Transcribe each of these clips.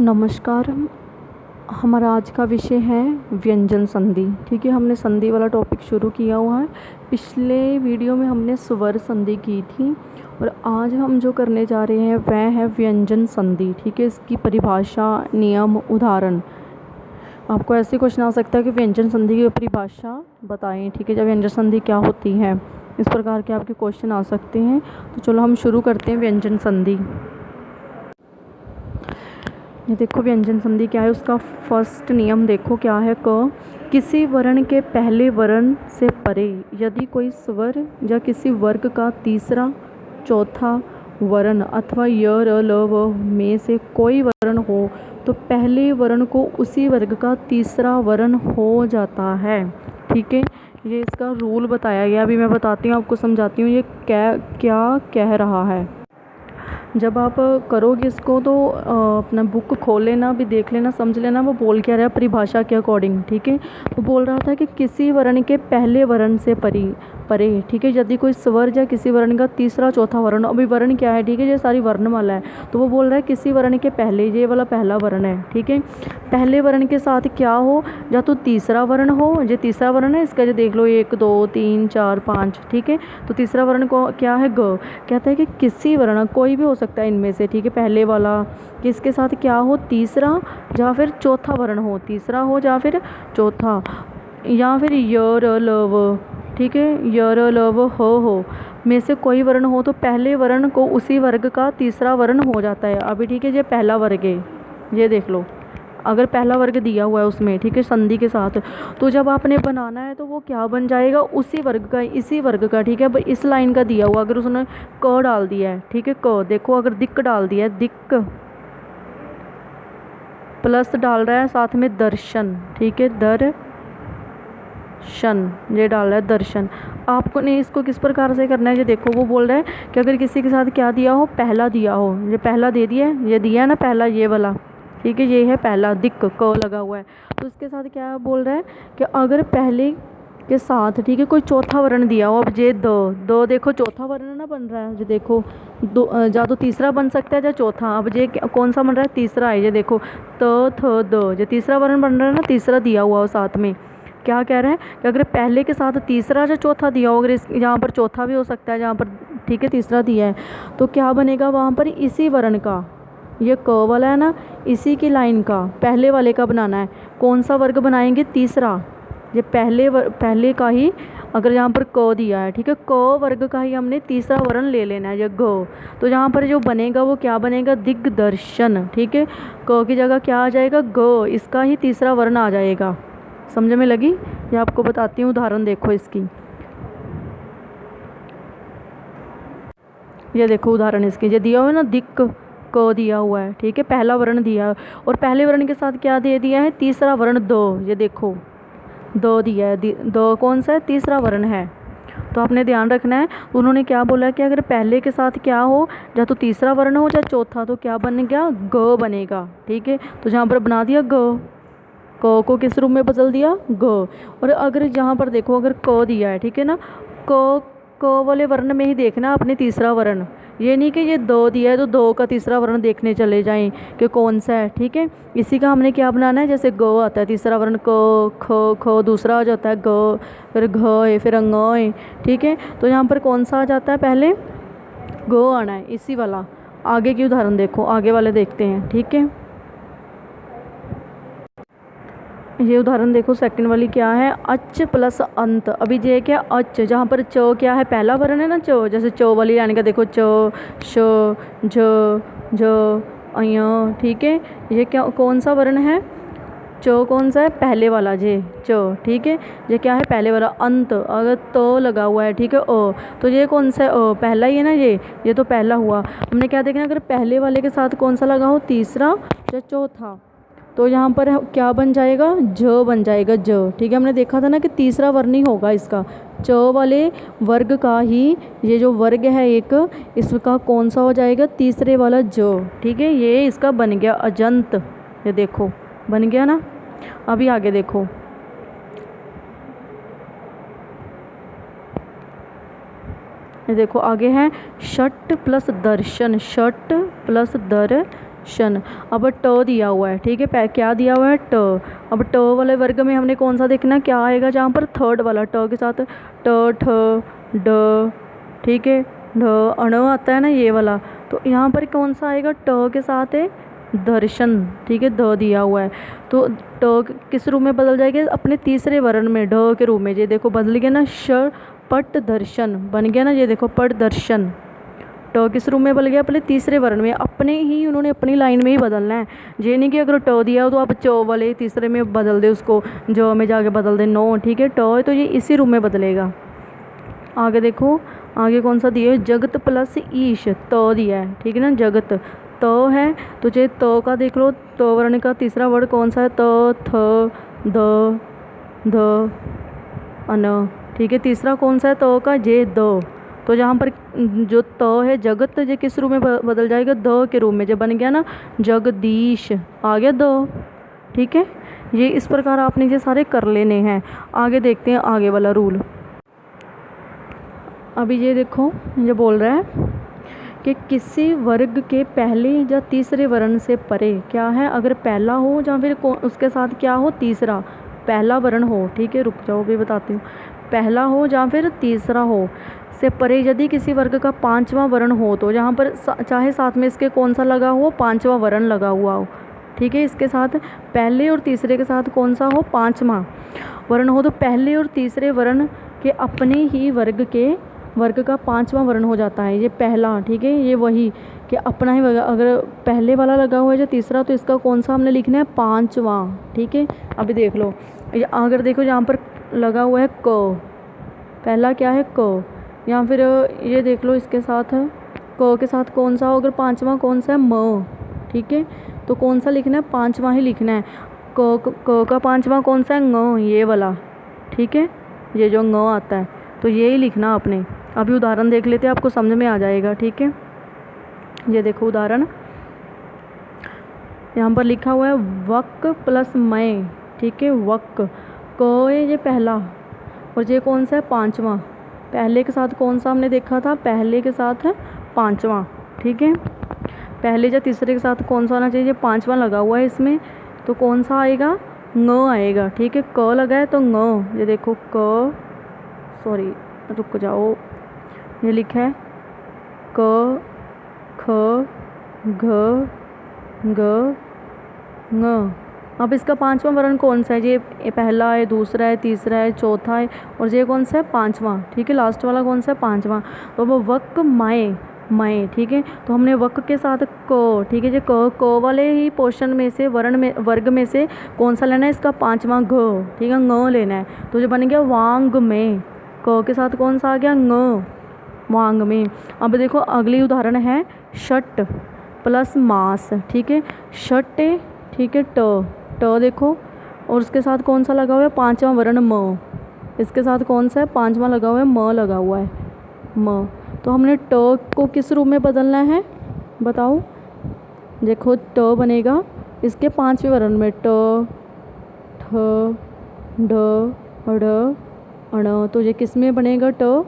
नमस्कार। हमारा आज का विषय है व्यंजन संधि। ठीक है, हमने संधि वाला टॉपिक शुरू किया हुआ है। पिछले वीडियो में हमने स्वर संधि की थी और आज हम जो करने जा रहे हैं वह है व्यंजन संधि। ठीक है, इसकी परिभाषा, नियम, उदाहरण। आपको ऐसे क्वेश्चन आ सकता है कि व्यंजन संधि की परिभाषा बताएं। ठीक है, जब व्यंजन संधि क्या होती है, इस प्रकार के आपके क्वेश्चन आ सकते हैं। तो चलो हम शुरू करते हैं व्यंजन संधि। ये देखो व्यंजन संधि क्या है, उसका फर्स्ट नियम देखो क्या है। क किसी वर्ण के पहले वर्ण से परे यदि कोई स्वर या किसी वर्ग का तीसरा, चौथा वर्ण अथवा य, र, ल, व में से कोई वर्ण हो तो पहले वर्ण को उसी वर्ग का तीसरा वर्ण हो जाता है। ठीक है, ये इसका रूल बताया गया। अभी मैं बताती हूँ, आपको समझाती हूँ ये क्या कह रहा है। जब आप करोगे इसको तो अपना बुक खोल लेना, भी देख लेना, समझ लेना वो बोल क्या रहा है परिभाषा के अकॉर्डिंग। ठीक है, वो बोल रहा था कि किसी वर्ण के पहले वर्ण से परे। ठीक है, यदि कोई स्वर या किसी वर्ण का तीसरा, चौथा वर्ण, अभी वर्ण क्या है, ठीक है, ये सारी वर्णमाला है, तो वो बोल रहा है किसी वर्ण के पहले, ये वाला पहला वर्ण है। ठीक है, पहले वर्ण के साथ क्या हो, या तो तीसरा वर्ण हो, ये तीसरा वर्ण है इसका, जो देख लो 1 2 3 4 5। ठीक है, तो तीसरा वर्ण को क्या है, ग। कहता है कि किसी वर्ण, कोई भी हो सकता है इनमें से। ठीक है, पहले वाला किसके साथ क्या हो, तीसरा या फिर चौथा वर्ण हो, तीसरा हो या फिर चौथा, या फिर य, र, ल, व। ठीक है, य, र, ल, व, हो में से कोई वर्ण हो तो पहले वर्ण को उसी वर्ग का तीसरा वर्ण हो जाता है। अभी ठीक है, ये पहला वर्ग है, ये देख लो। अगर पहला वर्ग दिया हुआ है उसमें, ठीक है, संधि के साथ, तो जब आपने बनाना है तो वो क्या बन जाएगा, उसी वर्ग का, इसी वर्ग का। ठीक है, अब इस लाइन का दिया हुआ, अगर उसने क डाल दिया है, ठीक है, क देखो, अगर दिक्क डाल दिया है, दिक्क प्लस डाल रहा है साथ में दर्शन। ठीक है, दर्शन, ये डाल रहा है दर्शन। आपको ने इसको किस प्रकार से करना है, ये देखो। वो बोल रहा है कि अगर किसी के साथ क्या दिया हो, पहला दिया हो, ये पहला दे दिया है, ये दिया है ना पहला, ये वाला। ठीक है, ये है पहला, दिक्क क लगा हुआ है, तो इसके साथ क्या बोल रहा है कि अगर पहले के साथ, ठीक है, कोई चौथा वर्ण दिया हो, अब ये दो देखो चौथा वर्ण ना बन रहा है, ये देखो दो, या तो तीसरा बन सकता है या चौथा। अब ये कौन सा बन रहा है, तीसरा है, ये देखो त थ द, ये तीसरा वर्ण बन रहा है ना, तीसरा दिया हुआ हो साथ में। क्या कह रहा है कि अगर पहले के साथ तीसरा या चौथा दिया हो, अगर इस यहाँ पर चौथा भी हो सकता है जहाँ पर, ठीक है, तीसरा दिया है, तो क्या बनेगा वहाँ पर इसी वर्ण का, ये क वाला है ना, इसी की लाइन का पहले वाले का बनाना है। कौन सा वर्ग बनाएंगे, तीसरा। ये पहले का ही, अगर यहाँ पर क दिया है, ठीक है, क वर्ग का ही हमने तीसरा वर्ण ले लेना है, ये ग। तो यहाँ पर जो बनेगा वो क्या बनेगा, दिग्दर्शन। ठीक है, क की जगह क्या आ जाएगा, ग, इसका ही तीसरा वर्ण आ जाएगा। समझ में लगी? ये आपको बताती हूँ, उदाहरण देखो इसकी। ये देखो उदाहरण इसके, ये दिया हुआ है ना, दिक्क क दिया हुआ है, ठीक है, पहला वर्ण दिया है, और पहले वर्ण के साथ क्या दे दिया है, तीसरा वर्ण दो। ये देखो दो दिया है, दो कौन सा है, तीसरा वर्ण है। तो आपने ध्यान रखना है, उन्होंने क्या बोला कि अगर पहले के साथ क्या हो, या तो तीसरा वर्ण हो या चौथा, तो क्या बन गया, ग बनेगा। ठीक है, तो जहाँ पर बना दिया ग, क को किस रूप में बदल दिया, ग। और अगर यहाँ पर देखो, अगर क दिया है, ठीक है ना, क वाले वर्ण में ही देखना अपने तीसरा वर्ण, ये नहीं कि ये दो दिया है तो दो का तीसरा वर्ण देखने चले जाएं कि कौन सा है। ठीक है, इसी का हमने क्या बनाना है, जैसे ग आता है तीसरा वर्ण, क ख ख, दूसरा आ जाता है ग, फिर घ है, फिर अंग है। ठीक है, तो यहाँ पर कौन सा आ जाता है, पहले ग आना है, इसी वाला। आगे की उदाहरण देखो, आगे वाले देखते हैं। ठीक है, ये उदाहरण देखो, सेकंड वाली क्या है, अच प्लस अंत। अभी ये क्या, अच, जहाँ पर च क्या है, पहला वर्ण है ना, च, जैसे च वाली लाइन का देखो, च, श, झ, झ, अय। ठीक है, ये क्या, कौन सा वर्ण है, च कौन सा है, पहले वाला, जे च। ठीक है, ये क्या है, पहले वाला। अंत, अगर तो लगा हुआ है, ठीक है, तो ये कौन सा है, पहला ही है ना, ये तो पहला हुआ। हमने क्या देखना, अगर पहले वाले के साथ कौन सा लगा हो, तीसरा या चौथा, तो यहाँ पर क्या बन जाएगा, ज बन जाएगा, ज। ठीक है, हमने देखा था ना कि तीसरा वर्ण ही होगा इसका, च वाले वर्ग का ही, ये जो वर्ग है एक, इसका कौन सा हो जाएगा, तीसरे वाला ज। ठीक है, ये इसका बन गया अजंत। ये देखो बन गया ना। अभी आगे देखो, ये देखो आगे है षट प्लस दर्शन, षट प्लस शन। अब ट दिया हुआ है, ठीक है, क्या दिया हुआ है, ट। अब ट वाले वर्ग में हमने कौन सा देखना है, क्या आएगा जहाँ पर, थर्ड वाला, ट के साथ ट ठ ड, ठीक है, ढ अण आता है ना ये वाला। तो यहाँ पर कौन सा आएगा, ट के साथ है दर्शन, ठीक है, द दिया हुआ है। तो ट किस रूप में बदल जाएगा, अपने तीसरे वर्ण में, ढ के रूप में। ये देखो बदल गया ना, श पट दर्शन बन गया ना, ये देखो पट दर्शन। ट किस रूप में बदल गया, अपने तीसरे वर्ण में। अपने ही उन्होंने अपनी लाइन में ही बदलना है, ये नहीं कि अगर ट दिया हो तो आप च वाले तीसरे में बदल दे, उसको ज में जाके बदल दे, नो, ठीक है, ट है तो ये इसी रूप में बदलेगा। आगे देखो, आगे कौन सा दिया है, जगत प्लस ईश, त दिया है, ठीक है ना, जगत त है तो ये त का देख लो, त वर्ण का तीसरा वर्ड कौन सा है, त थ द ध अन, ठीक है, तीसरा कौन सा है, त का, जे द। तो जहाँ पर जो त है जगत, ये किस रूप में बदल जाएगा, द के रूप में, जब बन गया ना जगदीश, आ गया द, ठीक है। ये इस प्रकार आपने ये सारे कर लेने हैं। आगे देखते हैं आगे वाला रूल। अभी ये देखो, ये बोल रहा है कि किसी वर्ग के पहले या तीसरे वर्ण से परे, क्या है, अगर पहला हो या फिर उसके साथ क्या हो, तीसरा, पहला वर्ण हो, ठीक है, रुक जाओ भी बताती हूँ, पहला हो या फिर तीसरा हो से परे यदि किसी वर्ग का पांचवा वर्ण हो, तो यहाँ पर चाहे साथ में इसके कौन सा लगा हो, पांचवा वर्ण लगा हुआ हो, ठीक है, इसके साथ पहले और तीसरे के साथ कौन सा हो, पांचवा वर्ण हो, तो पहले और तीसरे वर्ण के अपने ही वर्ग का पांचवा वर्ण हो जाता है ये पहला, ठीक है, ये वही कि अपना ही वर्ग, अगर पहले वाला लगा हुआ है जो तीसरा, तो इसका कौन सा हमने लिखना है, पांचवा, ठीक है। अभी देख लो, अगर देखो यहाँ पर लगा हुआ है क, पहला क्या है क, या फिर ये देख लो इसके साथ क के साथ कौन सा हो, अगर पांचवा कौन सा है, म, ठीक है, तो कौन सा लिखना है, पांचवा ही लिखना है। क का पांचवा कौन सा है, ङ, ये वाला, ठीक है, ये जो ङ आता है, तो ये ही लिखना आपने। अभी उदाहरण देख लेते हैं, आपको समझ में आ जाएगा, ठीक है। ये देखो उदाहरण, यहाँ पर लिखा हुआ है वक प्लस मय, ठीक है, वक, क है ये पहला और ये कौन सा है, पांचवा। पहले के साथ कौन सा हमने देखा था, पहले के साथ है पांचवा, ठीक है, पहले या तीसरे के साथ कौन सा आना चाहिए, पांचवा लगा हुआ है इसमें, तो कौन सा आएगा, ङ आएगा, ठीक है, क लगा है तो ङ, ये देखो क, सॉरी रुक जाओ, ये लिखा है क ख घ ग ङ। अब इसका पांचवा वर्ण कौन सा है, ये पहला है, दूसरा है, तीसरा है, चौथा है, और ये कौन सा है, पांचवा, ठीक है, लास्ट वाला कौन सा है, पांचवा। तो वो वक माए, मय, ठीक है, तो हमने वक के साथ क, ठीक है, जो क वाले ही पोर्शन में से, वर्ग में से कौन सा लेना है, इसका पांचवा घ, ठीक है, ङ लेना है, तो जो बन गया वांग में, क के साथ कौन सा आ गया, ङ, वांग में। अब देखो अगली उदाहरण है शट प्लस मास, ठीक है, शट, ठीक है, ट देखो, और उसके साथ कौन सा लगा हुआ है, पांचवा वर्ण म, इसके साथ कौन सा है, पांचवा लगा हुआ है, म लगा हुआ है, म। तो हमने ट को किस रूप में बदलना है, बताओ, देखो ट बनेगा इसके पांचवें वर्ण में, ट ठ ड ढ़ अण, तो ये किस में बनेगा, ट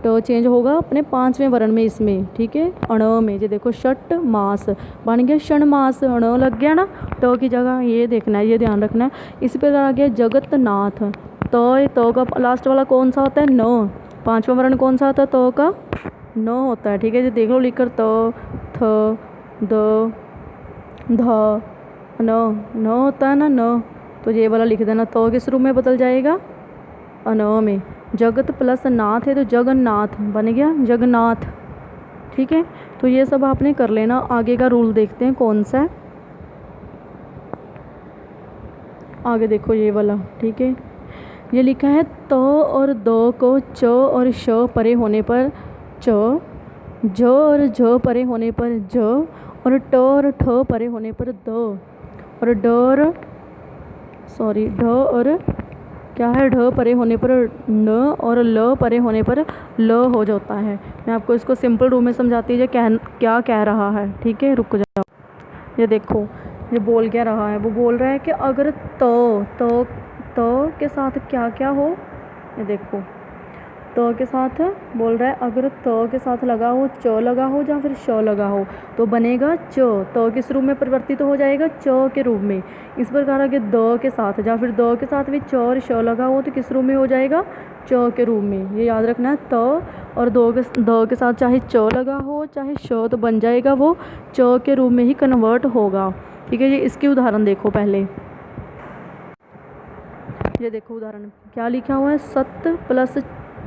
चेंज होगा अपने पांचवें वर्ण में इसमें, ठीक है, अण में। ये देखो शट मास बन गया, क्षण मास, अण लग गया ना ट की जगह, ये देखना है, ये ध्यान रखना है। इसी प्रकार आ गया जगतनाथ, तो का लास्ट वाला कौन सा होता है, न, पांचवा वर्ण कौन सा होता है, तो का न होता है, ठीक है, ये देख लो लिखकर, त थ द ध न होता है ना, न, तो ये वाला लिख देना, तो किस रूप में बदल जाएगा, अन में। जगत प्लस नाथ है तो जगन्नाथ बन गया, जगन्नाथ, ठीक है। तो ये सब आपने कर लेना। आगे का रूल देखते हैं कौन सा है, आगे देखो ये वाला, ठीक है, ये लिखा है त और द को च और श परे होने पर च, ज और झ परे होने पर ज, और ट और ठ परे होने पर द, और ढ और क्या है, ढ परे होने पर न, और ल परे होने पर ल हो जाता है। मैं आपको इसको सिंपल रूप में समझाती है क्या कह रहा है, ठीक है, रुक जाओ। ये देखो ये बोल क्या रहा है, वो बोल रहा है कि अगर त के साथ क्या क्या हो, ये देखो त के साथ बोल रहा है अगर त के साथ लगा हो, च लगा हो या फिर श लगा हो तो बनेगा च। त किस रूप में परिवर्तित हो जाएगा, च के रूप में। इस प्रकार आगे द के साथ या फिर द के साथ भी च और श लगा हो तो किस रूप में हो जाएगा, च के रूप में। ये याद रखना है, त और द के साथ चाहे च लगा हो चाहे श तो बन जाएगा वो च के रूप में ही कन्वर्ट होगा। ठीक है, ये इसकी उदाहरण देखो पहले। ये देखो उदाहरण क्या लिखा हुआ है, सत्य प्लस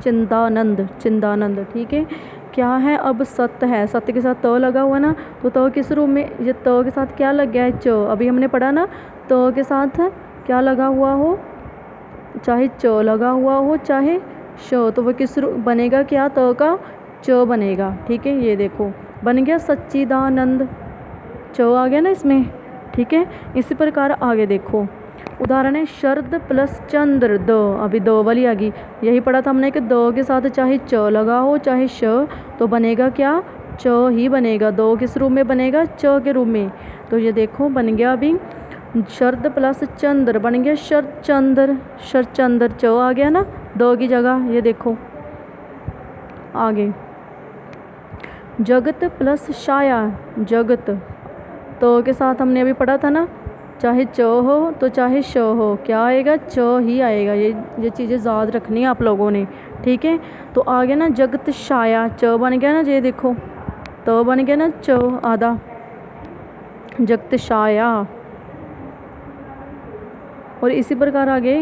चिंदानंद, चिंदानंद। ठीक है, क्या है, अब सत्य है, सत्य के साथ त लगा हुआ ना, तो त किस रूप में, ये त के साथ क्या लग गया है, च। अभी हमने पढ़ा ना, त के साथ क्या लगा हुआ हो, चाहे च लगा हुआ हो चाहे श, तो वह किस रूप बनेगा, क्या, त का च बनेगा। ठीक है, ये देखो बन गया सच्चिदानंद, च आ गया ना इसमें। ठीक है, इसी प्रकार आगे देखो उदाहरण है शरद प्लस चंद्र, द, अभी द वाली आ गई। यही पढ़ा था हमने कि द के साथ चाहे च लगा हो चाहे श तो बनेगा क्या, च ही बनेगा। दो किस रूप में बनेगा, च के रूप में। तो ये देखो बन गया अभी शरद प्लस चंद्र बन गया शरद चंद्र, शरद चंद्र, च आ गया ना द की जगह। ये देखो आगे जगत प्लस छाया, जगत, तो के साथ हमने अभी पढ़ा था ना, चाहे च हो तो चाहे श हो क्या आएगा, च ही आएगा। ये चीज़ें याद रखनी है आप लोगों ने। ठीक है, तो आ गया ना जगत छाया, च बन गया ना, ये देखो तो बन गया ना च आधा, जगत छाया। और इसी प्रकार आगे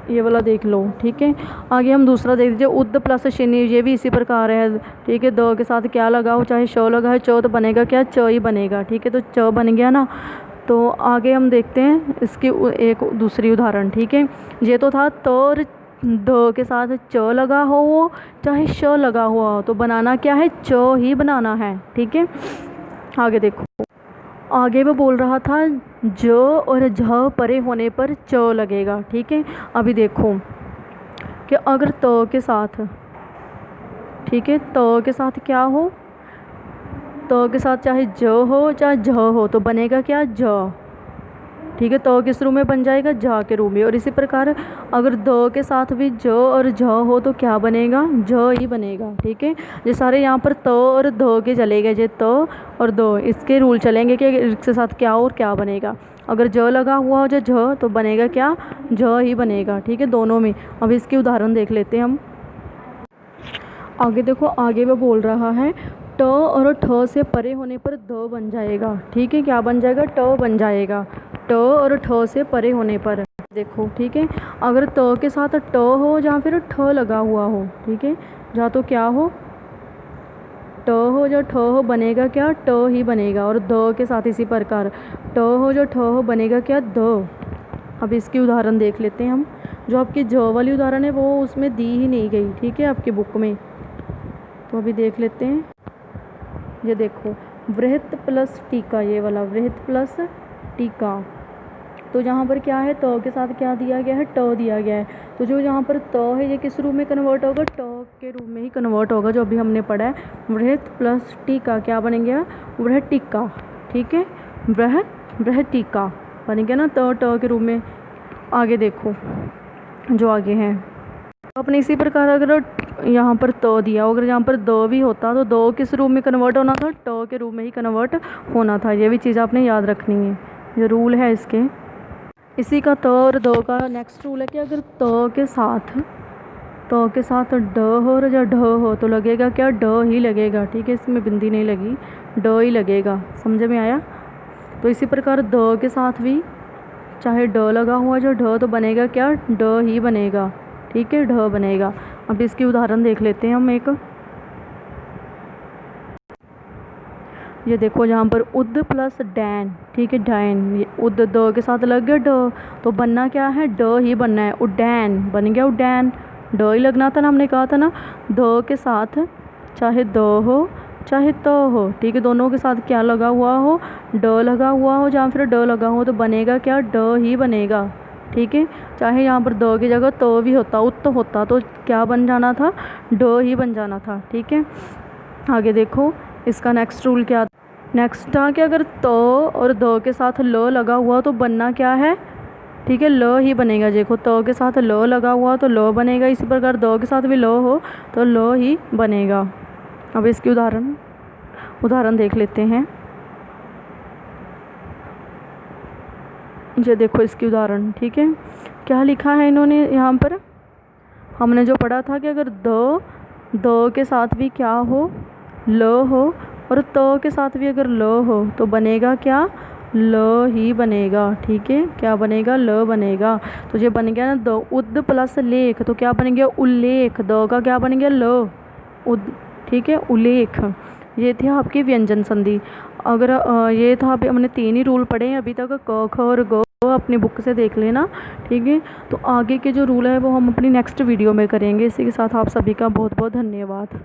ये वाला देख लो। ठीक है, आगे हम दूसरा देख लीजिए उद प्लस शनि, ये भी इसी प्रकार है। ठीक है, द के साथ क्या लगा हो चाहे श लगा है, च तो बनेगा क्या, च ही बनेगा। ठीक है, तो च बन गया ना। तो आगे हम देखते हैं इसकी एक दूसरी उदाहरण। ठीक है, ये तो था त और द के साथ च लगा हो चाहे श लगा हुआ हो तो बनाना क्या है, च ही बनाना है। ठीक है, आगे देखो, आगे वो बोल रहा था ज और झ परे होने पर च लगेगा। ठीक है, अभी देखो कि अगर त के साथ, ठीक है, त के साथ क्या हो, त के साथ चाहे ज हो चाहे झ हो तो बनेगा क्या, ज। ठीक है, त किस रूप में बन जाएगा, झ के रूप में। और इसी प्रकार अगर द के साथ भी ज और झ हो तो क्या बनेगा, झ ही बनेगा। ठीक है, ये सारे यहाँ पर त और ध के चले गए, ये त और द, इसके रूल चलेंगे कि इसके साथ क्या और क्या बनेगा। अगर ज लगा हुआ हो जो झ तो बनेगा क्या, झ ही बनेगा। ठीक है, दोनों में। अब इसकी उदाहरण देख लेते हैं हम। आगे देखो, आगे वो बोल रहा है ट और ठ से परे होने पर द बन जाएगा। ठीक है, क्या बन जाएगा, ट बन जाएगा, ट और ठ से परे होने पर। देखो ठीक है, अगर त के साथ ट हो जहाँ फिर ठ लगा हुआ हो, ठीक है, जहाँ तो क्या हो, ट हो जो ठ हो बनेगा क्या, ट ही बनेगा। और द के साथ इसी प्रकार ट हो जो ठ हो बनेगा क्या, द। अब इसकी उदाहरण देख लेते हैं हम। जो आपकी ज वाली उदाहरण है वो उसमें दी ही नहीं गई, ठीक है, आपकी बुक में। तो अभी देख लेते हैं। ये देखो वृहत प्लस टीका, ये वाला वृहत प्लस टीका। तो यहाँ पर क्या है, त के साथ क्या दिया गया है, ट दिया गया है। तो जो यहाँ पर त है ये किस रूप में कन्वर्ट होगा, ट के रूप में ही कन्वर्ट होगा, जो अभी हमने पढ़ा है। वृहत प्लस टीका क्या बन गया, वृहत टीका। ठीक है, वृहत टीका बन गया ना त के रूप में। आगे देखो जो आगे है अपने इसी प्रकार अगर यहाँ पर त दिया हो, अगर यहाँ पर द भी होता तो द किस रूप में कन्वर्ट होना था, ट के रूप में ही कन्वर्ट होना था। ये भी चीज़ आपने याद रखनी है, ये रूल है इसके। इसी का त और द का नेक्स्ट रूल है कि अगर त के साथ ड हो या ढ हो तो लगेगा क्या, ड ही लगेगा। ठीक है, इसमें बिंदी नहीं लगी, ड ही लगेगा। समझ में आया। तो इसी प्रकार द के साथ भी चाहे ड लगा हुआ जो ढ तो बनेगा क्या, ड ही बनेगा। ठीक है, ढ बनेगा। अब इसकी उदाहरण देख लेते हैं हम एक। ये देखो जहाँ पर उद प्लस डैन, ठीक है, डैन, ये उद द के साथ लग गया ड तो बनना क्या है, ड ही बनना है। उडैन बन गया, उडैन, ड ही लगना था ना, हमने कहा था ना। द के साथ चाहे द हो चाहे त हो, ठीक है, दोनों के साथ क्या लगा हुआ हो, ड लगा हुआ हो, जहाँ फिर ड लगा हो तो बनेगा क्या, ड ही बनेगा। ठीक है, चाहे यहाँ पर द की जगह तो भी होता, उत होता तो क्या बन जाना था, ड ही बन जाना था। ठीक है, आगे देखो इसका नेक्स्ट रूल क्या, नेक्स्ट था कि अगर तो और द के साथ ल लगा हुआ तो बनना क्या है, ठीक है, ल ही बनेगा। देखो त के साथ ल लगा हुआ तो ल बनेगा, इसी प्रकार द के साथ भी ल हो तो ल ही बनेगा। अब इसकी उदाहरण देख लेते हैं। ये देखो इसकी उदाहरण, ठीक है, क्या लिखा है इन्होंने यहाँ पर। हमने जो पढ़ा था कि अगर द के साथ भी क्या हो, ल हो, और त के साथ भी अगर ल हो तो बनेगा क्या, ल ही बनेगा। ठीक है, क्या बनेगा, ल बनेगा। तो ये बन गया ना द उद प्लस लेख, तो क्या बन गया, उल्लेख। द का क्या बन गया, ल उद। ठीक है, उल्लेख। ये थे आपकी व्यंजन संधि। अगर ये था, अभी हमने 3 ही रूल पढ़े हैं अभी तक, क ख और ग, अपनी बुक से देख लेना। ठीक है, तो आगे के जो रूल है वो हम अपनी नेक्स्ट वीडियो में करेंगे। इसी के साथ आप सभी का बहुत बहुत धन्यवाद।